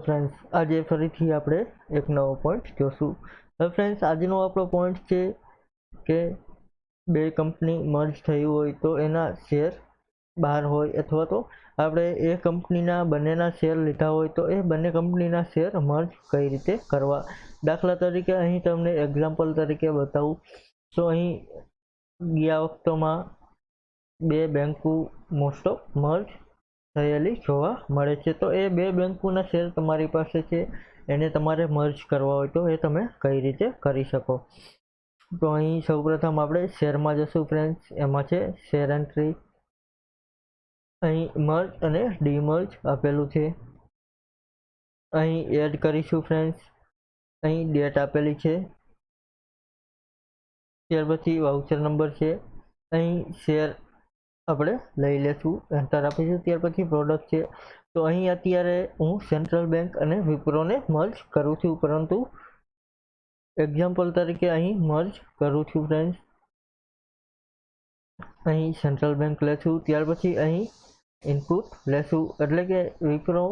Friends आज फरीथी आपणे एक नवो पॉइंट जोशुं। फ्रेंड्स आजनो आपणो पॉइंट छे के बे कंपनी मर्ज थई होय तो एना शेर बहार होय अथवा तो आपणे ए कंपनीना बंनेना शेर लीधा होय तो ए बंने कंपनीना शेर मर्ज कई रीते करवा। दाखला तरीके अहीं तमने एक्जाम्पल तरीके बतावुं तो अहीं गया वखतोमां बे बेंको मोस्ट ऑफ मर्ज થયેલી જોવા મળે છે। તો એ બે બેંકોના શેર તમારી પાસે છે એને તમારે મર્જ કરવા હોય તો એ તમે કઈ રીતે કરી શકો। તો અહીં સૌપ્રથમ આપણે શેરમાં જશું ફ્રેન્ડ્સ। એમાં છે શેર એન્ટ્રી, અહીં મર્જ અને ડીમર્જ આપેલું છે। અહીં એડ કરીશું ફ્રેન્ડ્સ, અહીં ડેટ આપેલી છે, ત્યાર પછી વાઉચર નંબર છે, અહીં શેર આપણે લઈ લેશું, એન્ટર આપીશું। ત્યાર પછી પ્રોડક્ટ છે તો અહીં અત્યારે હું સેન્ટ્રલ બેંક અને વિપ્રોને મર્જ કરું છું, પરંતુ એક્ઝામ્પલ તરીકે અહીં મર્જ કરું છું ફ્રેન્ડ્સ। અહીં સેન્ટ્રલ બેંક લેશું, ત્યાર પછી અહીં ઇનપુટ લેશું, એટલે કે વિપ્રો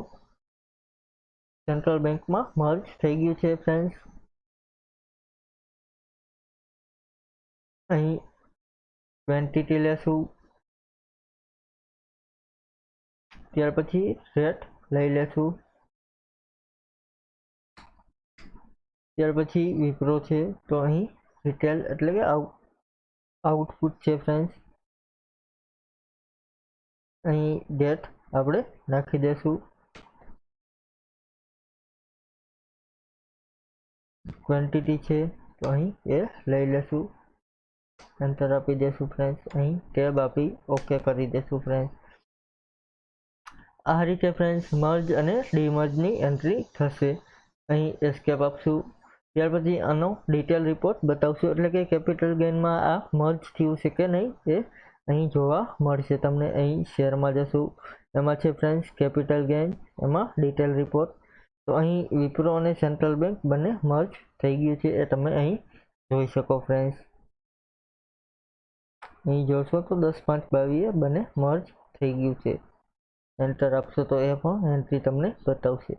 સેન્ટ્રલ બેંકમાં મર્જ થઈ ગયું છે ફ્રેન્ડ્સ। અહીં ક્વોન્ટિટી લેશું, ત્યાર પછી રેટ લઈ લેશું, ત્યાર પછી વિપ્રો છે તો અહીં રિટેલ એટલે કે આઉટપુટ છે ફ્રેન્ડ્સ। અહીં ડેટ આપણે નાખી દેશું, ક્વોન્ટિટી છે તો અહીં એ લઈ લેશું, એન્ટર આપી દેશું ફ્રેન્ડ્સ। અહીં ટેબ આપી ઓકે કરી દેશું ફ્રેન્ડ્સ। આ રીતે ફ્રેન્ડ્સ મર્જ અને ડીમર્જની એન્ટ્રી થશે। અહીં એસ્કેપ આપશું, ત્યાર પછી આનો ડિટેલ રિપોર્ટ બતાવશું, એટલે કે કેપિટલ ગેઇનમાં આ મર્જ થયું છે કે નહીં એ અહીં જોવા મળશે તમને। અહીં શેરમાં જશું, એમાં છે ફ્રેન્ડ્સ કેપિટલ ગેઇન, એમાં ડિટેલ રિપોર્ટ। તો અહીં વિપ્રો અને સેન્ટ્રલ બેંક બંને મર્જ થઈ ગયું છે એ તમે અહીં જોઈ શકો ફ્રેન્ડ્સ। અહીં જોશો તો 10/5/22 બંને મર્જ થઈ ગયું છે, એન્ટર આપશો તો એ પણ એન્ટ્રી તમને બતાવશે।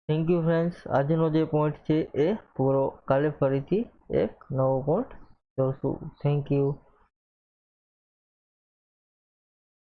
થેન્ક યુ ફ્રેન્ડ્સ, આજનો જે પોઈન્ટ છે એ પૂરો। કાલે ફરીથી એક નવો પોઈન્ટ જોશું। Thank you.